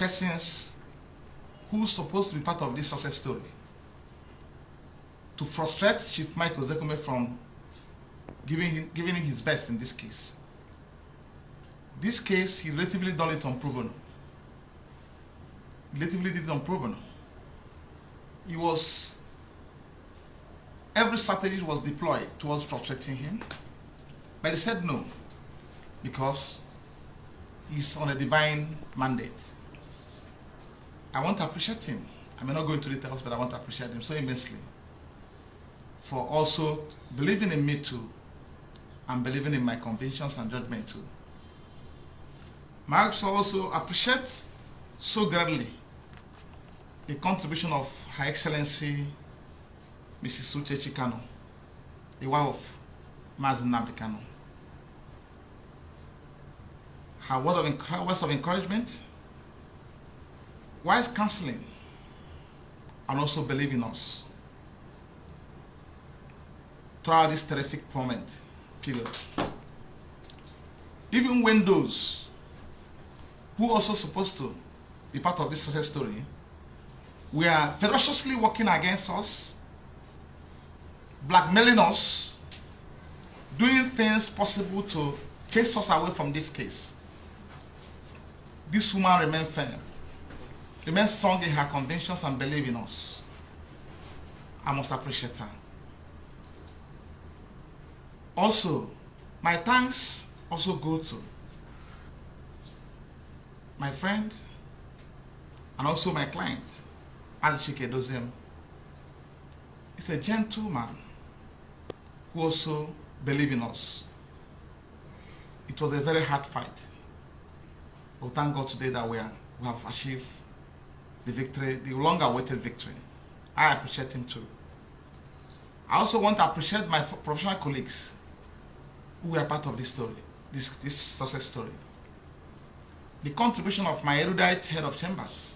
persons who's supposed to be part of this success story to frustrate Chief Michael Zekome from giving him his best in this case. This case, he relatively done it on pro bono. Relatively did it on pro bono. Every strategy was deployed towards frustrating him, but he said no, because he's on a divine mandate. I want to appreciate him. I may not go into details, but I want to appreciate him so immensely for also believing in me too, and believing in my convictions and judgment too. I also appreciate so greatly the contribution of Her Excellency Mrs. Uche Chikano, the wife of Mazi Nnamdi Kanu. Her words of encouragement, wise counseling, and also believe in us throughout this terrific moment period. Even when those who are also supposed to be part of this success story were ferociously working against us, blackmailing us, doing things possible to chase us away from this case, this woman remained firm, remained strong in her convictions and believed in us. I must appreciate her. Also, my thanks also go to my friend and also my client, Chike Dozem. He's a gentleman who also believes in us. It was a very hard fight. But thank God today that we have achieved the victory, the long-awaited victory. I appreciate him too. I also want to appreciate my professional colleagues who were part of this story, this success story. The contribution of my erudite head of chambers,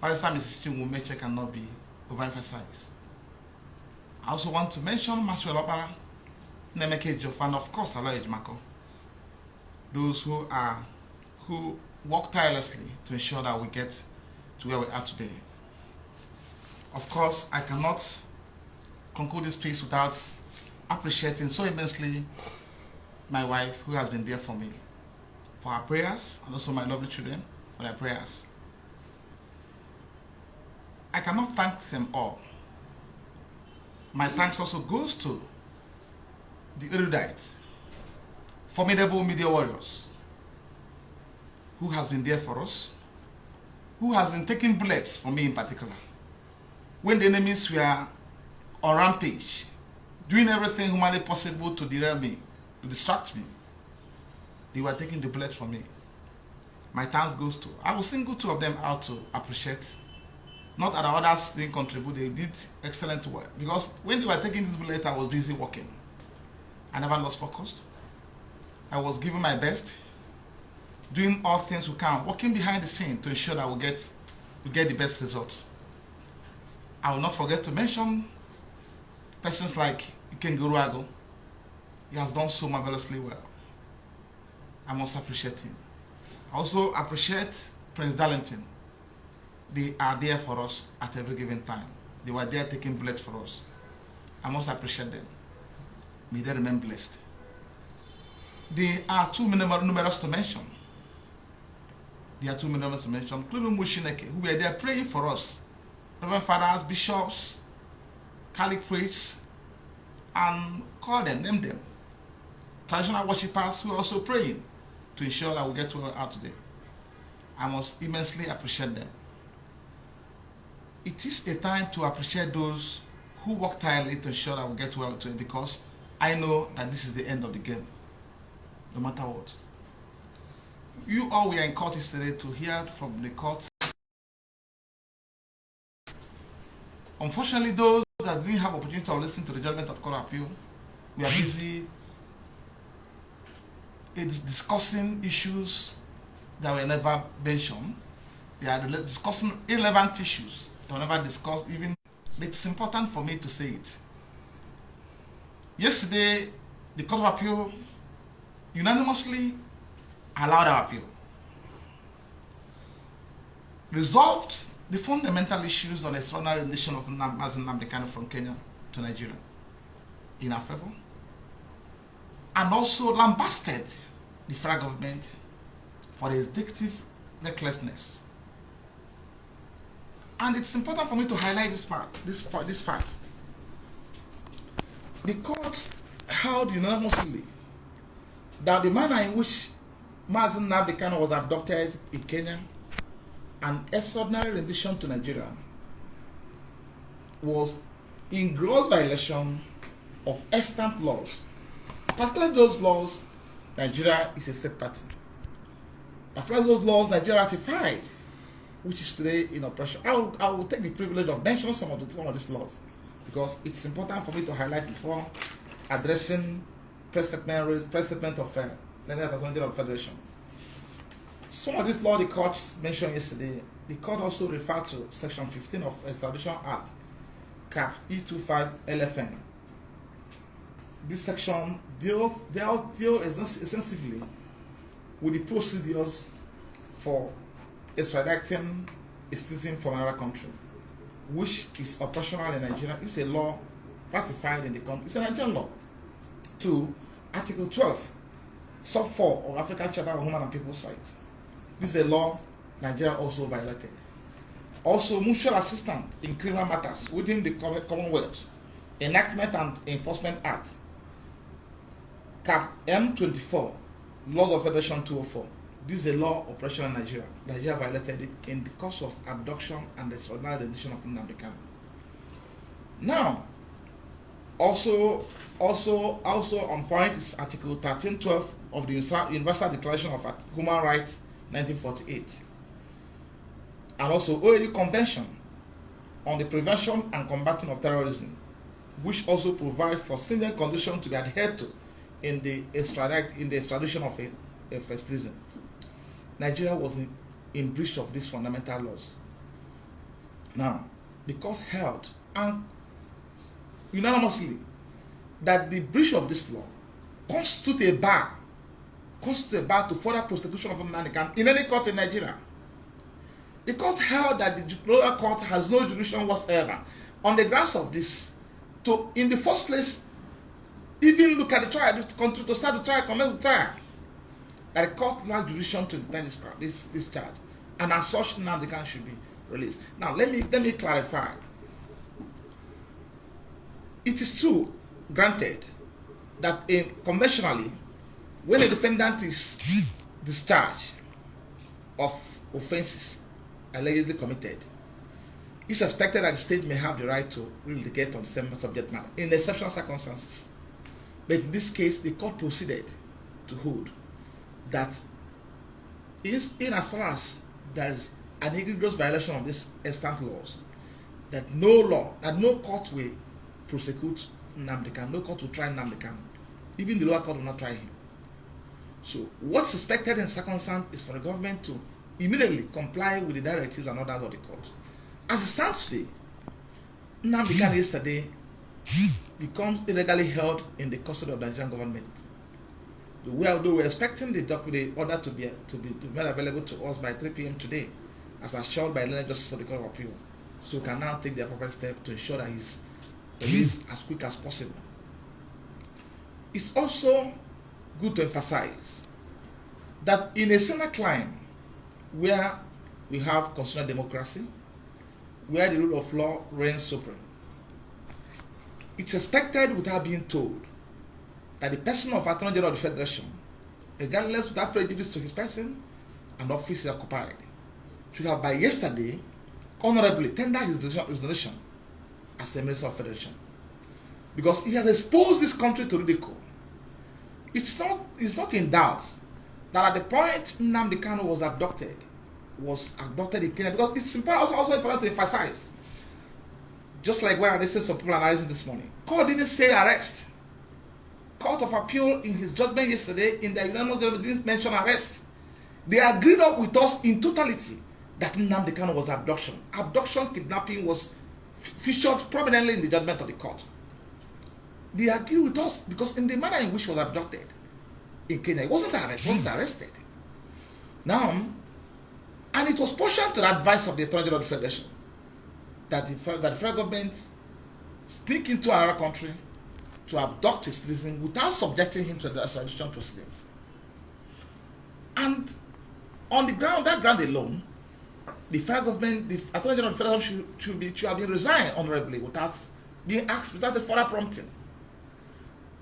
Barrister Mrs. Chinwumeche, cannot be overemphasized. I also want to mention Master Opera, Nemeke Ejiofor, and of course Aloy Ejimako. Those who work tirelessly to ensure that we get to where we are today. Of course, I cannot conclude this piece without appreciating so immensely my wife, who has been there for me, for her prayers, and also my lovely children for their prayers. I cannot thank them all. My thanks also goes to the erudite, formidable media warriors, who has been there for us, who has been taking bullets for me in particular. When the enemies were on rampage, doing everything humanly possible to derail me, to distract me, they were taking the bullets from me. My thanks goes to, I will single two of them out to appreciate. Not that the others didn't contribute, they did excellent work. Because when they were taking this bullet, I was busy working. I never lost focus. I was giving my best, doing all things we can, working behind the scene to ensure that we get the best results. I will not forget to mention persons like Iken Guruago. He has done so marvelously well. I must appreciate him. I also appreciate Prince Darlington. They are there for us at every given time. They were there taking bullets for us. I must appreciate them. May they remain blessed. They are too numerous to mention. They are too numerous to mention, including Mushineke, who were there praying for us. Reverend fathers, bishops, Catholic priests, and call them, name them. Traditional worshippers who are also praying to ensure that we get to where we are today. I must immensely appreciate them. It is a time to appreciate those who work tirelessly to ensure that we get to where we are today, because I know that this is the end of the game, no matter what. You all were in court yesterday to hear from the court. Unfortunately, those that didn't have opportunity to listen to the judgment of court of appeal, we are busy discussing issues that were never mentioned. They are discussing irrelevant issues that were never discussed even. But it's important for me to say it. Yesterday, the court of appeal unanimously allowed our appeal. resolved the fundamental issues on the extraordinary rendition of Mazi Nnamdi Kanu from Kenya to Nigeria in our favor, and also lambasted the federal government for the executive recklessness. And it's important for me to highlight this fact. The court held unanimously that the manner in which Mazi Nnamdi Kanu was abducted in Kenya and extraordinary rendition to Nigeria was in gross violation of extant laws, particularly those laws Nigeria is a state party, particularly those laws Nigeria ratified, which is today in operation. I will take the privilege of mentioning some of these laws because it's important for me to highlight before addressing press statement of Nigeria Federation. Some of these laws the court mentioned yesterday, the court also referred to Section 15 of Extradition Act, Cap E25 LFN. This section deals extensively with the procedures for extraditing a citizen from another country, which is operational in Nigeria. It's a law ratified in the country. It's a Nigerian law. 2. Article 12, Sub 4 of African Charter of Human and People's Rights. This is a law Nigeria also violated. Also, mutual assistance in criminal matters within the Commonwealth, Enactment and Enforcement Act, Cap M24, Laws of Federation 204. This is a law operational in Nigeria. Nigeria violated it in the course of abduction and the extraordinary rendition of Nnamdi Kanu. Now, also on point is Article 1312 of the Universal Declaration of Human Rights 1948, and also OAU Convention on the Prevention and Combating of Terrorism, which also provide for stringent conditions to be adhered to in the extradition of a citizen. Nigeria was in breach of these fundamental laws. Now, the court held and unanimously that the breach of this law constitutes a bar to further prosecution of Nnamdi Kanu in any court in Nigeria. The court held that the lower court has no jurisdiction whatsoever on the grounds of this to, in the first place, even look at the trial, to start the trial, commence the trial. That the court lacks jurisdiction to determine this charge, and as such, Nnamdi Kanu should be released. Now, let me clarify. It is true, granted, that conventionally, when a defendant is discharged of offenses allegedly committed, it's expected that the state may have the right to litigate on the same subject matter in exceptional circumstances. But in this case, the court proceeded to hold that in as far as there is an egregious violation of these extant laws, that no court will prosecute Nnamdi Kanu, no court will try Nnamdi Kanu. Even the lower court will not try him. So what's expected in circumstance is for the government to immediately comply with the directives and orders of the court. As it stands today, Nnamdi Kanu yesterday becomes illegally held in the custody of the Nigerian government. Although we're expecting the order to be made available to us by 3 p.m. today, as assured by the Justice of the Court of Appeal, so we can now take the appropriate step to ensure that he's released as quick as possible. It's also good to emphasize that in a Senate climate where we have constitutional democracy, where the rule of law reigns supreme, it's expected without being told that the person of Attorney General of the Federation, regardless without prejudice to his person and office he occupied, should have by yesterday honorably tendered his resignation as the Minister of Federation, because he has exposed this country to ridicule. It's not in doubt that at the point Nnamdi Kanu was abducted in Kenya, because it's also important to emphasize, just like where I listened to some people analyzing this morning, court didn't say arrest. Court of Appeal in his judgment yesterday in the unanimous judgment didn't mention arrest. They agreed up with us in totality that Nnamdi Kanu was abduction. Abduction, kidnapping was featured prominently in the judgment of the court. They agreed with us because in the manner in which he was abducted in Kenya, he wasn't arrested. Now, And it was partial to the advice of the Attorney General of the Federation that the federal government sneak into another country to abduct a citizen without subjecting him to the extradition proceedings. And on the ground, that ground alone, the federal government, the Attorney General of the Federation should have been resigned honorably without being asked, without the further prompting.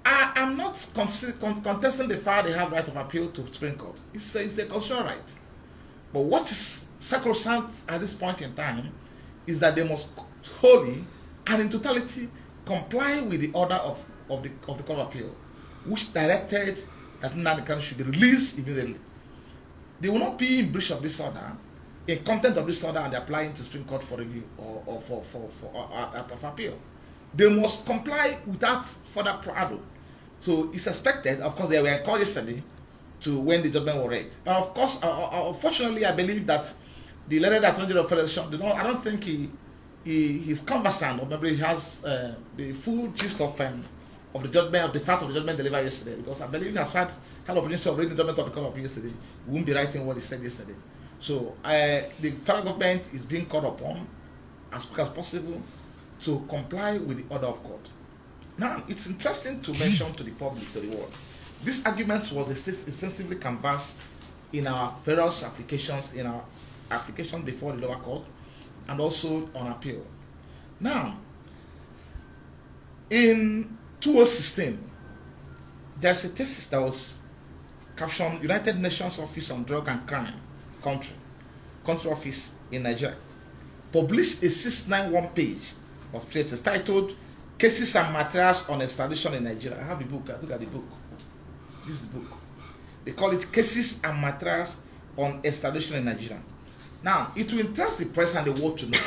I am not contesting the fact they have right of appeal to Supreme Court. It's a constitutional right. But what is sacrosanct at this point in time is that they must wholly and in totality comply with the order of the Court of Appeal, which directed that Nnamdi Kanu should be released immediately. They will not be in breach of this order, in content of this order, and applying to Supreme Court for review or for appeal. They must comply without further ado. So it's expected, of course, they were called yesterday to when the judgment was read. But of course, unfortunately, I believe that the letter that Attorney General of the Federation, I don't think he's conversant, or maybe he has the full gist of the judgment, of the fact of the judgment delivered yesterday, because I believe he has had opportunity of reading the judgment of the Court of Appeal yesterday. He won't be writing what he said yesterday. So the federal government is being called upon as quick as possible to comply with the order of court. Now, it's interesting to mention to the public, to the world, these arguments was extensively canvassed in our various applications, in our application before the lower court, and also on appeal. Now, in 2016, there's a thesis that was captioned United Nations Office on Drug and Crime, country office in Nigeria, published a 691 page of thesis titled Cases and Materials on Extradition in Nigeria. I have the book. Look at the book. This is the book. They call it Cases and Materials on Extradition in Nigeria. Now, it will interest the press and the world to know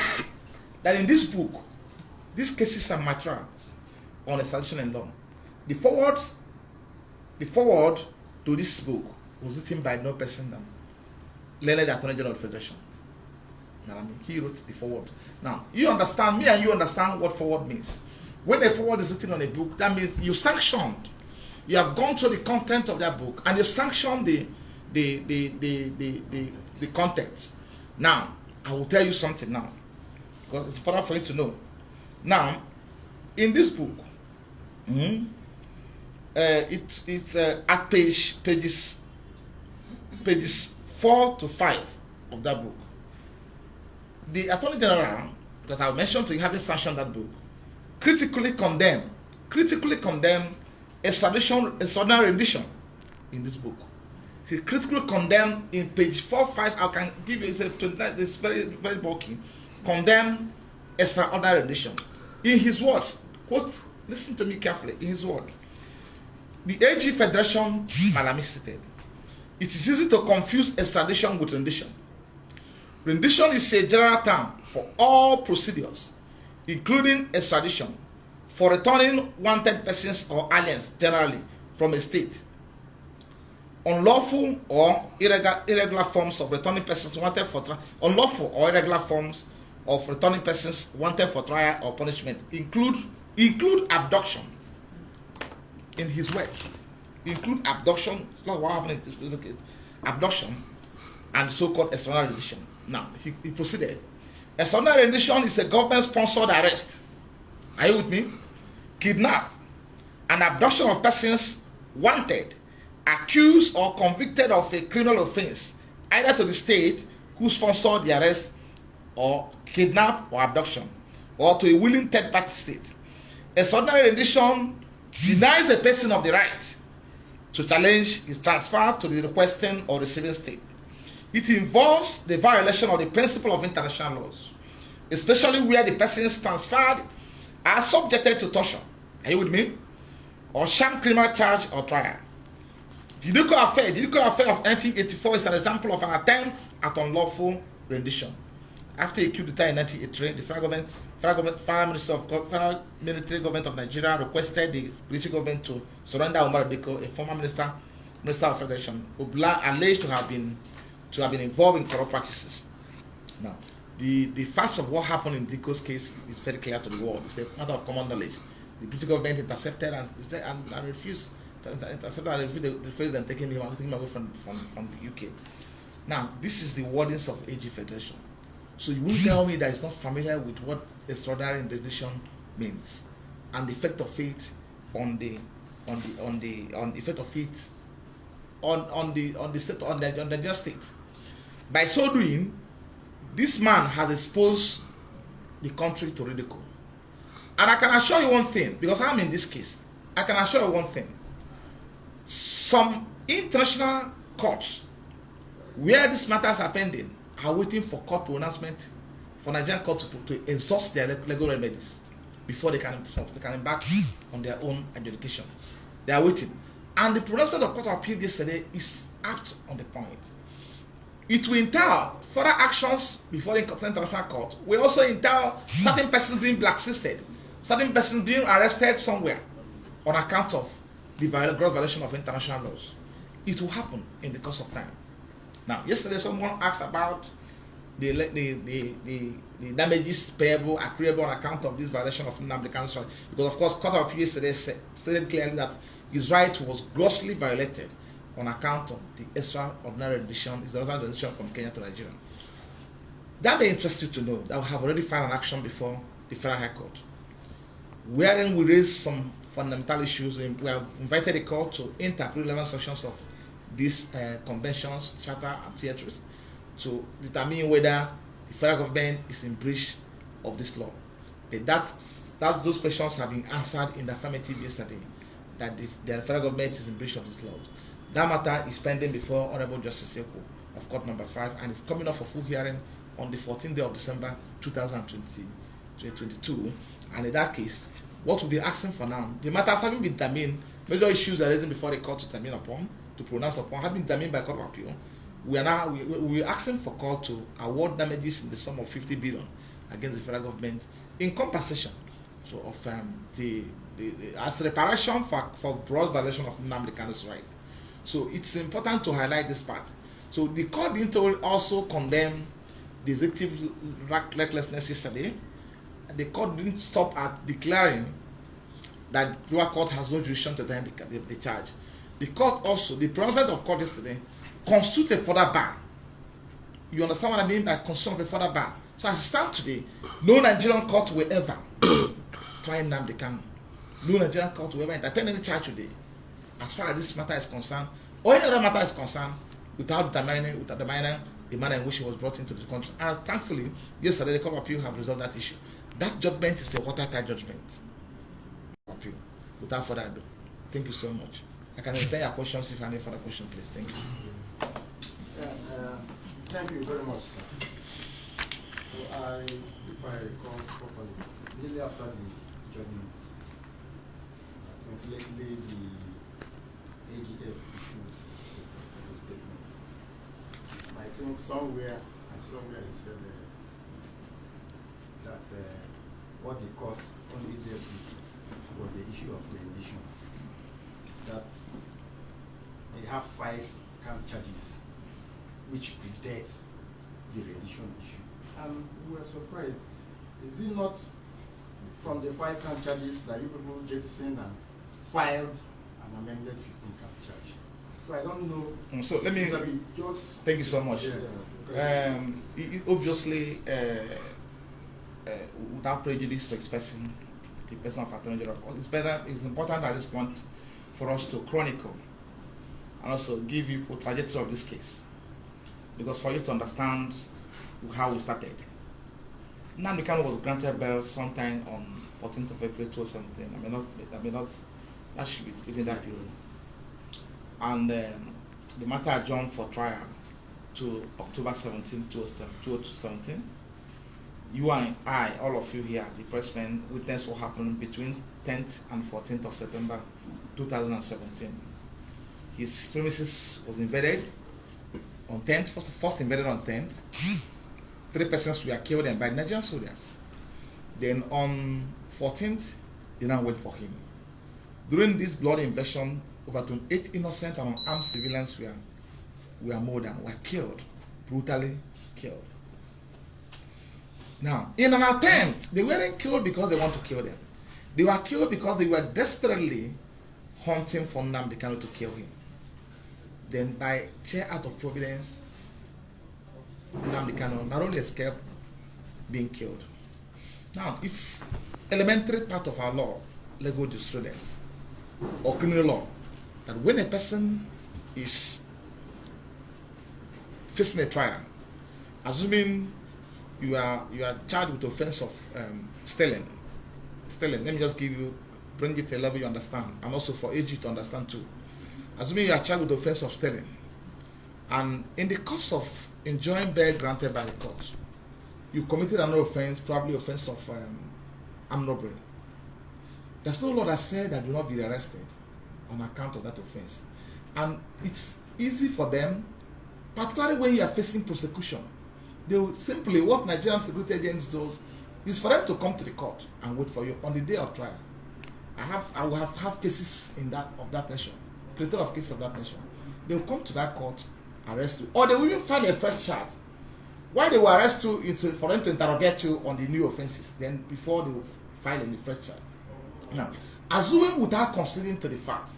that in this book, these cases and materials on extradition in law, the forward to this book was written by no person than learned Attorney General of the Federation. Malami. He wrote the forward. Now, you understand, me and you understand what forward means. When a forward is written on a book, that means you sanctioned. You have gone through the content of that book and you sanctioned the content. Now, I will tell you something now, because it's important for you to know. Now, in this book, it's at pages 4 to 5 of that book. The Attorney General that I mentioned to you, having sanctioned that book, critically condemned extraordinary rendition in this book. He critically condemned in page 4-5. I can give you it's very, very bulky. Condemn extraordinary rendition. In his words, quote, listen to me carefully. In his words, the AG Federation Malami stated, it is easy to confuse extradition with rendition. Rendition is a general term for all procedures, including extradition, for returning wanted persons or aliens generally from a state. Unlawful or irregular forms of returning persons wanted for unlawful or irregular forms of returning persons wanted for trial or punishment include abduction. In his words, include abduction. It's not what happened in this case. Abduction and so-called extraordinary rendition. Now he proceeded. Extraordinary rendition is a government-sponsored arrest. Are you with me? Kidnap and abduction of persons wanted, accused or convicted of a criminal offense, either to the state who sponsored the arrest or kidnap or abduction, or to a willing third-party state. Extraordinary rendition denies a person of the right to challenge his transfer to the requesting or receiving state. It involves the violation of the principle of international laws, especially where the persons transferred are subjected to torture. Are you with me? Or sham criminal charge or trial. The Diko affair of 1984 is an example of an attempt at unlawful rendition. After a coup d'etat in 1983, the federal military government of Nigeria requested the British government to surrender Umar Diko, a former minister of federation, alleged to have been involved in corrupt practices. Now, the facts of what happened in Diko's case is very clear to the world. It's a matter of common knowledge. The British government intercepted and refused. Intercepted and refused them taking him away from the UK. Now, this is the wordings of AG Federation. So you won't tell me that it's not familiar with what extraordinary interdiction means and the effect of it on the effect of it on the state on the state. By so doing, this man has exposed the country to ridicule. And I can assure you one thing, because I'm in this case, I can assure you one thing. Some international courts where these matters are pending are waiting for court pronouncement for Nigerian courts to exhaust their legal remedies before they can embark on their own adjudication. They are waiting. And the pronouncement of Court of Appeal yesterday is apt on the point. It will entail further actions before the international court. We also entail certain persons being blacklisted, certain persons being arrested somewhere on account of the gross violation of international laws. It will happen in the course of time. Now, yesterday someone asked about the damages payable, accruable on account of this violation of Nnamdi Kanu's right. Because of course, Court of Appeal yesterday stated clearly that his right was grossly violated on account of the extraordinary rendition from Kenya to Nigeria. That may interest you to know that we have already filed an action before the Federal High Court, wherein we raised some fundamental issues. We have invited the court to interpret relevant sections of these conventions, charter, and theatres to determine whether the federal government is in breach of this law. But those questions have been answered in the affirmative yesterday, that the federal government is in breach of this law. That matter is pending before Honorable Justice Eko of Court Number 5 and is coming up for full hearing on the 14th day of December 2022. And in that case, what we'll be asking for now, the matters having been determined, major issues are raising before the court to determine upon, to pronounce upon, have been determined by Court of Appeal. We are asking for court to award damages in the sum of 50 billion against the federal government in compensation of as reparation for gross violation of Nnamdi Kanu's right. So it's important to highlight this part. So the court didn't also condemn the executive recklessness yesterday. The court didn't stop at declaring that the lower court has no jurisdiction to defend the charge. The court also, the pronouncement of court yesterday, constitutes a further ban. You understand what I mean by constitution of a further ban? So as it stands today, no Nigerian court will ever try Nnamdi Kanu. No Nigerian court will ever entertain any charge today, as far as this matter is concerned, or any other matter is concerned, without determining the manner in which he was brought into the country. And thankfully, yesterday the Court of Appeal have resolved that issue. That judgment is a watertight judgment. Appeal. Without further ado, thank you so much. I can answer your questions if any further question, please. Thank you. Thank you very much, sir. So if I recall properly, immediately after the judgment, lately the AGF issued a statement. I think somewhere he said that what the court only dealt with was the issue of rendition. That they have 5 count charges which predates the rendition issue. And we were surprised. Is it not from the 5 count charges that you people jettisoned and filed an amended 15 count charge? So I don't know. So let me just thank you so much. Obviously, without prejudice to expressing the personal Attorney General, it's important at this point for us to chronicle and also give you a trajectory of this case, because for you to understand how we started. Nnamdi Kanu was granted bail sometime on 14th of April 2017. That should be within that period. And the matter adjourned for trial to October 17, 2017. You and I, all of you here, the pressmen, witnessed what happened between 10th and 14th of September 2017. His premises was invaded on 10th, first invaded on 10th. 3 persons were killed by Nigerian soldiers. Then on 14th, they now wait for him. During this bloody invasion, over 28 innocent and unarmed civilians were murdered, were killed, brutally killed. Now, in an attempt, they weren't killed because they want to kill them. They were killed because they were desperately hunting for Nnamdi Kanu to kill him. Then, by sheer act of providence, Nnamdi Kanu not only escaped being killed. Now, it's elementary part of our law, legal jurisprudence, or criminal law, that when a person is facing a trial, assuming you are charged with the offense of stealing. Let me just bring it to a level you understand, and also for AG to understand too. Assuming you are charged with the offense of stealing, and in the course of enjoying bail granted by the court, you committed another offense, probably offense of armed robbery. There's no law that said that you will not be arrested on account of that offense. And it's easy for them, particularly when you are facing prosecution. They will simply, what Nigerian security agents does is for them to come to the court and wait for you on the day of trial. I will have cases of that nation, plethora of cases of that nation. They will come to that court, arrest you, or they will even file a fresh charge. Why they will arrest you is for them to interrogate you on the new offenses, then before they will file any fresh charge. Now, assuming without considering to the fact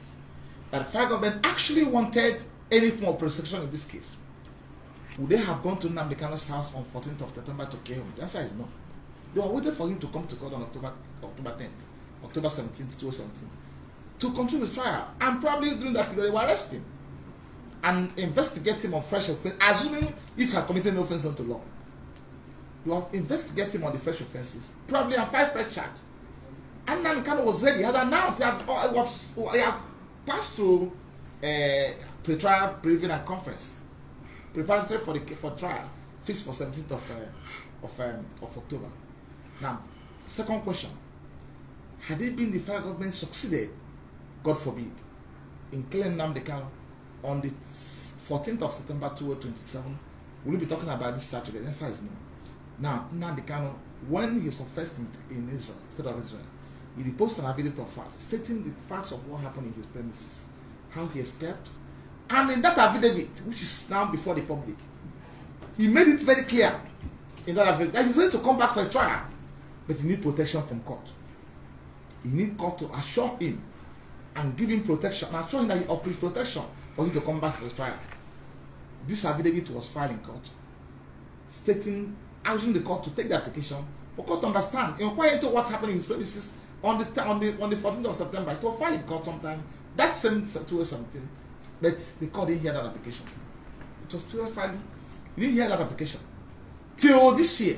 that the federal government actually wanted any form of prosecution in this case, would they have gone to Nnamdi Kanu's house on 14th of September to kill him? The answer is no. They were waiting for him to come to court on October 10th, October 17th, 2017, to continue his trial. And probably during that period, they will arrest him and investigate him on fresh offense, assuming if he had committed no offense unto law. You will investigate him on the fresh offenses, probably on 5 fresh charges. And Nnamdi Kanu was ready. He has announced he has passed through pre-trial briefing and conference, preparatory for trial, fixed for 17th of October. Now, second question: had it been the federal government succeeded, God forbid, in killing Nnamdi Kanu on the 14th of September 2027, will we be talking about this charge again? The answer is no. Now, Nnamdi Kanu, when he was first in Israel, state of Israel, he posted an affidavit of facts, stating the facts of what happened in his premises, how he escaped, and in that affidavit, which is now before the public, he made it very clear in that affidavit that he's ready to come back for his trial, but he needs protection from court. He needs court to assure him and give him protection, and assure him that he offers protection for him to come back for his trial. This affidavit was filed in court, stating, urging the court to take the application for court to understand, inquire into what happened in his premises on the 14th of September. It was filed in court sometime that same 2017, but the court didn't hear that application. It was still filed. He didn't hear that application till this year,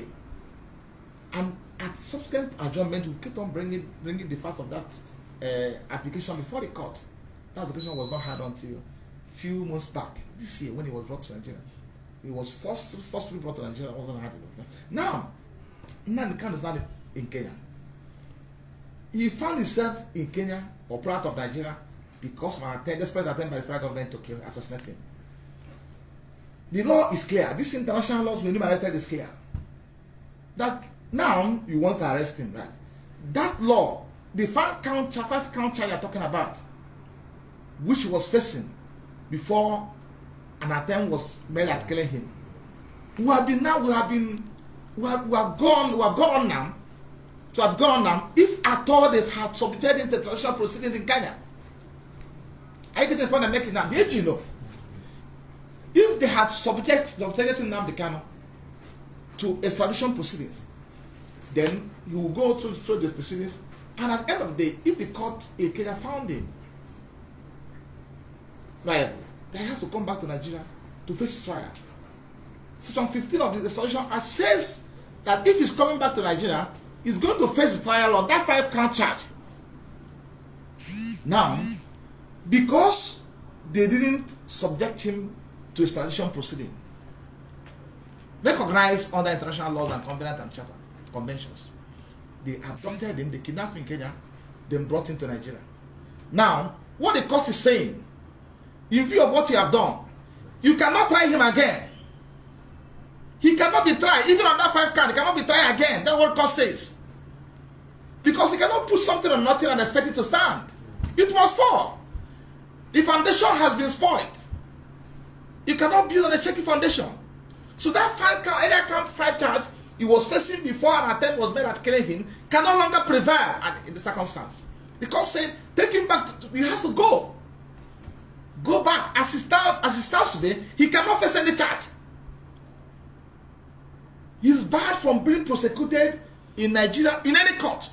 and at subsequent adjournment, we kept on bringing the facts of that application before the court. That application was not heard until a few months back this year when it was brought to Nigeria. It was forcibly brought to Nigeria. Wasn't heard it. Now, Nnamdi Kanu is not in Kenya. He found himself in Kenya or part of Nigeria because of an desperate attempt by the federal government to assassinate him. The law is clear. This international laws we enumerated is clear. That now you want to arrest him, right? That law, the 5 count charge you're talking about, which was facing before an attempt was made at killing him, we have gone on now. If at all they have submitted into traditional proceedings in Kenya, I get the point I'm making now. Did you know? If they had submitted Nnamdi Kanu to extradition proceedings, then you will go through the proceedings, and at the end of the day, if the court in Kenya found him liable, then he has to come back to Nigeria to face his trial. Section 15 of the Extradition Act says that if he's coming back to Nigeria, he's going to face the trial on that 5 count charge. Now, because they didn't subject him to extradition proceeding, recognized under international laws and covenant and charter conventions, they abducted him, they kidnapped him in Kenya, then brought him to Nigeria. Now, what the court is saying, in view of what you have done, you cannot try him again. He cannot be tried, even on that 5 count, he cannot be tried again. That's what the court says. Because he cannot put something on nothing and expect it to stand. It must fall. The foundation has been spoiled. You cannot build on a shaky foundation. So that 5 charge he was facing before an attempt was made at killing him can no longer prevail in the circumstance. The court said, take him back, he has to go. Go back. As he stands today, he cannot face any charge. He's barred from being prosecuted in Nigeria in any court.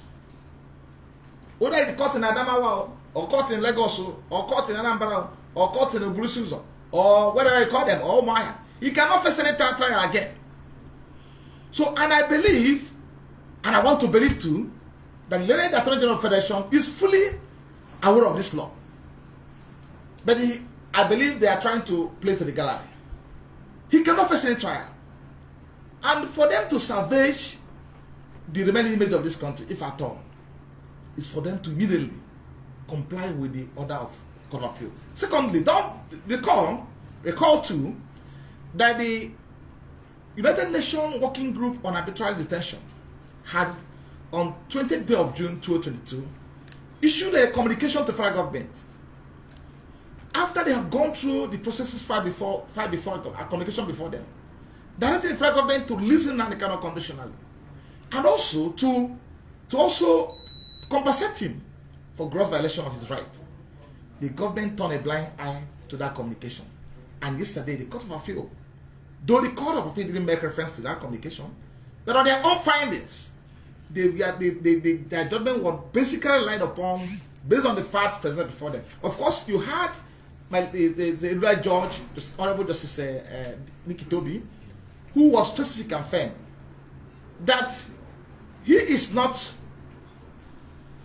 Whether it's court in Adamawa, or court in Lagos, or court in Anambra, or court in Oburusuzo, or whatever you call them, or Maya. He cannot face any trial again. So, and I believe, and I want to believe too, that the Attorney General Federation is fully aware of this law. But I believe they are trying to play to the gallery. He cannot face any trial. And for them to salvage the remaining image of this country, if at all, is for them to immediately comply with the order of Court of Appeal. Secondly, don't recall too, that the United Nations Working Group on Arbitrary Detention had on 20th day of June 2022 issued a communication to federal government after they have gone through the processes filed before a communication before them, directing the federal government to listen and cannot conditionally, and also to also compensate him for gross violation of his right. The government turned a blind eye to that communication, and yesterday the Court of Appeal, though the Court of Appeal didn't make reference to that communication, but on their own findings, their judgment was basically relied upon based on the facts presented before them. Of course, you had the right judge, Honorable Justice Nikki Toby, who was specific and firm that he is not,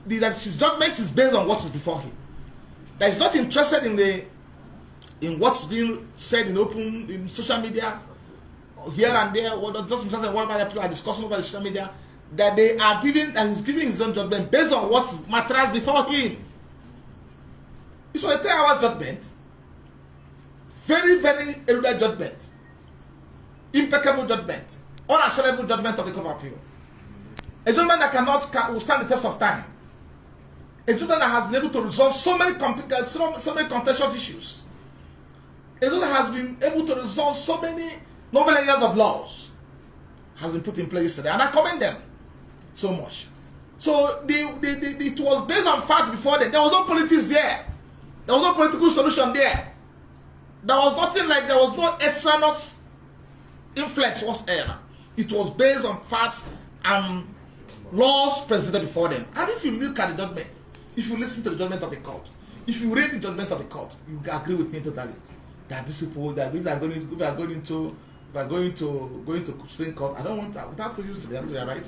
that his judgment is based on what is before him. That he's not interested in what's being said in social media, here and there, or just interested in what people are discussing over the social media. That they are giving, and he's giving his own judgment based on what matters before him. It was a 3-hour judgment, very, very erudite judgment, impeccable judgment, unassailable judgment of the Court of Appeal. A judgment that will stand the test of time. A judgment that has been able to resolve so many contentious issues. A judgment that has been able to resolve so many novel areas of laws has been put in place today, and I commend them so much. So it was based on fact before that. There was no politics there. There was no political solution there. There was nothing like, there was no extraneous influence whatsoever. It was based on facts and laws presented before them. And if you look at the judgment, if you listen to the judgment of the court, if you read the judgment of the court, you agree with me totally that these people, that if they are going to Supreme Court, I don't want that, without prejudice to them, they are right.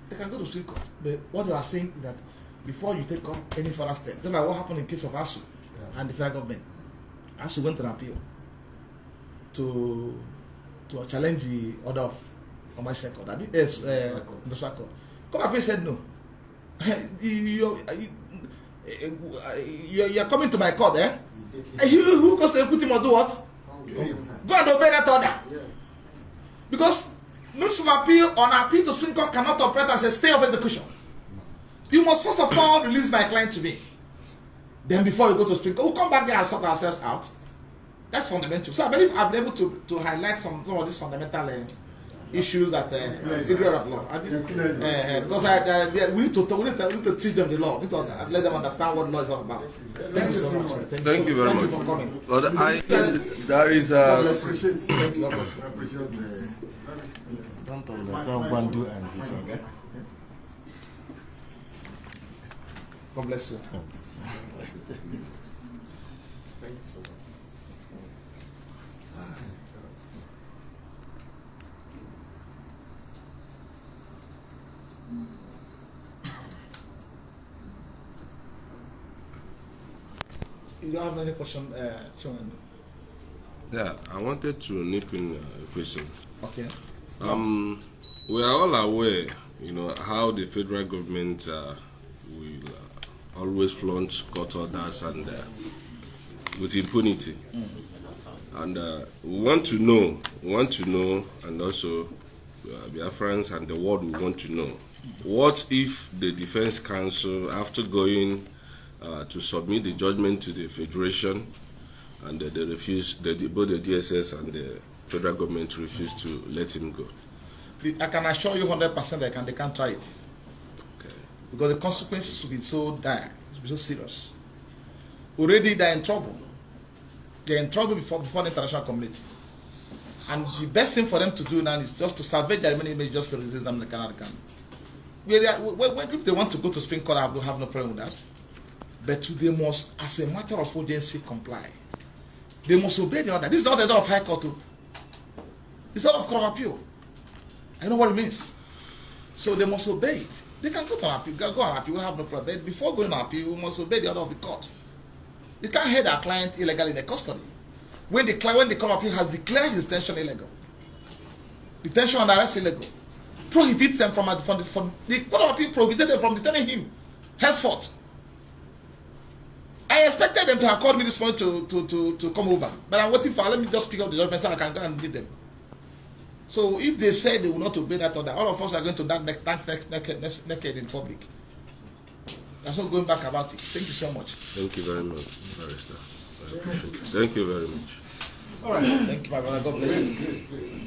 They can go to Supreme Court. But what we are saying is that before you take up any further step, just like what happened in the case of ASU and the federal government. ASU went to an appeal to challenge the order of commercial court. The court. Court of Appeal said no. You are coming to my court, eh? Who goes to equity must do what? Go and obey that order. Because notice of appeal on appeal to Supreme Court cannot operate as a stay of execution. You must first of all release my client to me. Then before you go to Supreme Court, we'll come back there and sort ourselves out. That's fundamental. So I believe I've been able to highlight some of these fundamental issues that area of law. Because we need to teach them the law. We need to let them understand what law is all about. Thank you so much. Thank you very much. For coming. Well, there is God bless you. Thank you. God bless you. Don't understand one do and this, okay? God bless you. Thank you so much. You don't have any question, Chairman? yeah. I wanted to nip in a question. Okay. We are all aware, how the federal government will always flaunt court orders and with impunity. And we want to know, and also Biafrans and the world will want to know, what if the Defense Council, after going to submit the judgment to the Federation, and they refused, both the DSS and the federal government refused to let him go? I can assure you 100% they can't try it. Okay. Because the consequences will be so dire, it will be so serious. Already they're in trouble. They're in trouble before the international community. And the best thing for them to do now is just to salvage their remaining image, just to release them the Canada can. If they want to go to Supreme Court, I will have no problem with that. But they must, as a matter of urgency, comply. They must obey the order. This is not the order of High Court. It's not of Court of Appeal. I know what it means. So they must obey it. They can go to an appeal. Go on appeal. We have no problem. But before going to appeal, we must obey the order of the court. You can't hold our client illegally in the custody. When the Court of Appeal has declared his detention illegal, detention and arrest illegal, prohibits them from the Court of Appeal prohibited them from detaining him henceforth. I expected them to have called me this morning to come over, but I'm waiting for. Let me just pick up the judgment so I can go and meet them. So if they say they will not obey that order, all of us are going to die naked in public. There's no going back about it. Thank you so much. Thank you very much, Barrister. I appreciate it. Thank you very much. All right. Thank you, my brother. God bless you.